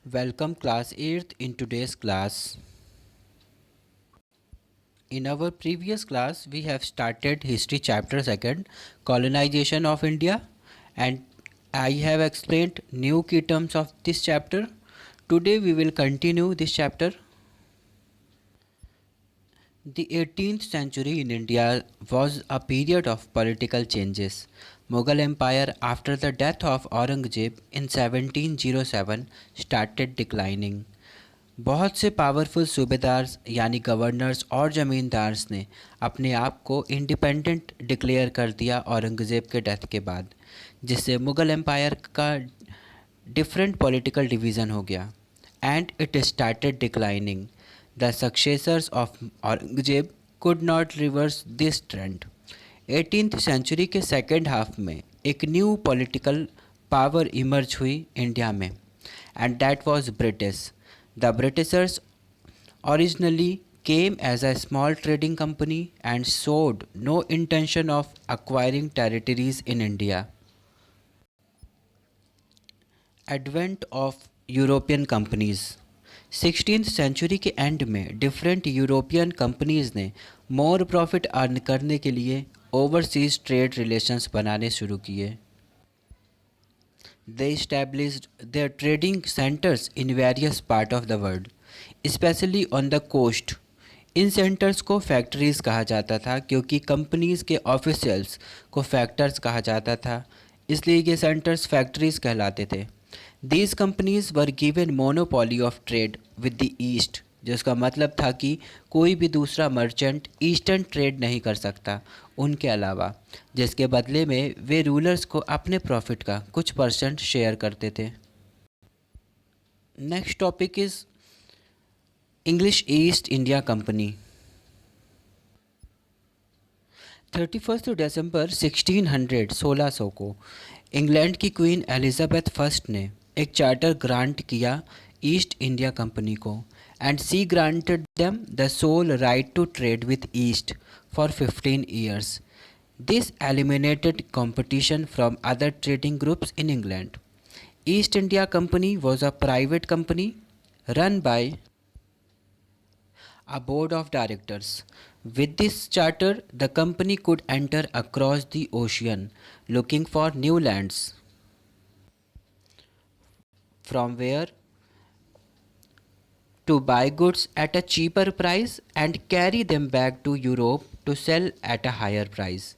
Welcome class 8th in today's class. In our previous class we have started history chapter 2nd colonization of India and I have explained new key terms of this chapter. Today we will continue this chapter. The 18th century in India was a period of political changes. Mughal Empire after the death of Aurangzeb in 1707 started declining. बहुत से powerful सूबेदार्स यानी governors और ज़मींदार्स ने अपने आप को independent declare कर दिया औरंगज़ेब के डेथ के बाद, जिससे मुग़ल एम्पायर का डिफरेंट पॉलिटिकल डिवीज़न हो गया and it started declining. The successors of Aurangzeb could not reverse this trend. 18th century के सेकेंड हाफ में एक न्यू पॉलिटिकल पावर इमर्ज हुई इंडिया में and that was British. The Britishers originally came as a small trading company and showed no intention of acquiring territories in India. Advent of European companies. 16th century के end में different European companies ने more profit earn करने के लिए overseas trade relations बनाने शुरू किए. They established their trading centers in various parts of the world, especially on the coast. In centres को फैक्ट्रीज़ कहा जाता था क्योंकि कंपनीज़ के ऑफिशियल्स को फैक्टर्स कहा जाता था, इसलिए ये सेंटर्स फैक्ट्रीज़ कहलाते थे. These companies were given monopoly of trade with the east, जिसका मतलब था कि कोई भी दूसरा मर्चेंट ईस्टर्न ट्रेड नहीं कर सकता उनके अलावा, जिसके बदले में वे रूलर्स को अपने प्रॉफिट का कुछ परसेंट शेयर करते थे. Next topic is English East India Company. 31 दिसंबर 1600 को इंग्लैंड की क्वीन एलिजाबेथ फर्स्ट ने एक चार्टर ग्रांट किया ईस्ट इंडिया कंपनी को and she granted them the sole right to trade with East for 15 years. This eliminated competition from other trading groups in England. East India Company was a private company run by a board of directors. With this charter, the company could enter across the ocean looking for new lands, from where to buy goods at a cheaper price and carry them back to Europe to sell at a higher price.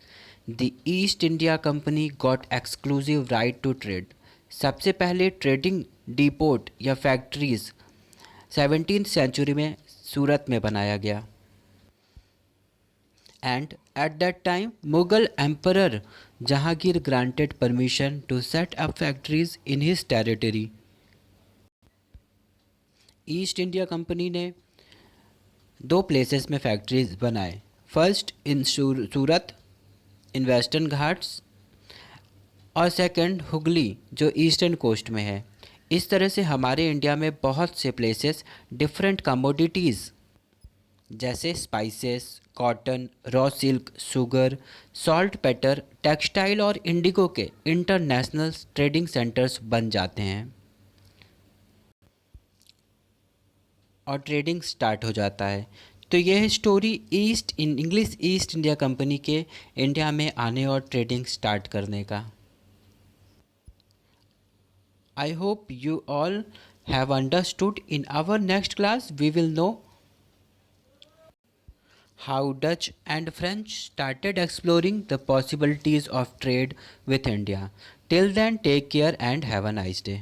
The East India Company got exclusive right to trade. सबसे पहले trading depot या factories 17th सेंचुरी में सूरत में बनाया गया and at that time Mughal emperor Jahangir granted permission to set up factories in his territory. East India Company ने दो प्लेसेस में फैक्ट्रीज बनाए. First in Surat in western Ghats और सेकंड हुगली जो ईस्टर्न कोस्ट में है. इस तरह से हमारे इंडिया में बहुत से प्लेसेस डिफरेंट कमोडिटीज़ जैसे spices, cotton, raw silk, sugar, saltpetre, textile और इंडिगो के इंटरनेशनल ट्रेडिंग सेंटर्स बन जाते हैं और ट्रेडिंग स्टार्ट हो जाता है. तो यह है story English East India company के इंडिया में आने और ट्रेडिंग स्टार्ट करने का. I hope you all have understood. In our next class, we will know how Dutch and French started exploring the possibilities of trade with India. Till then, take care and have a nice day.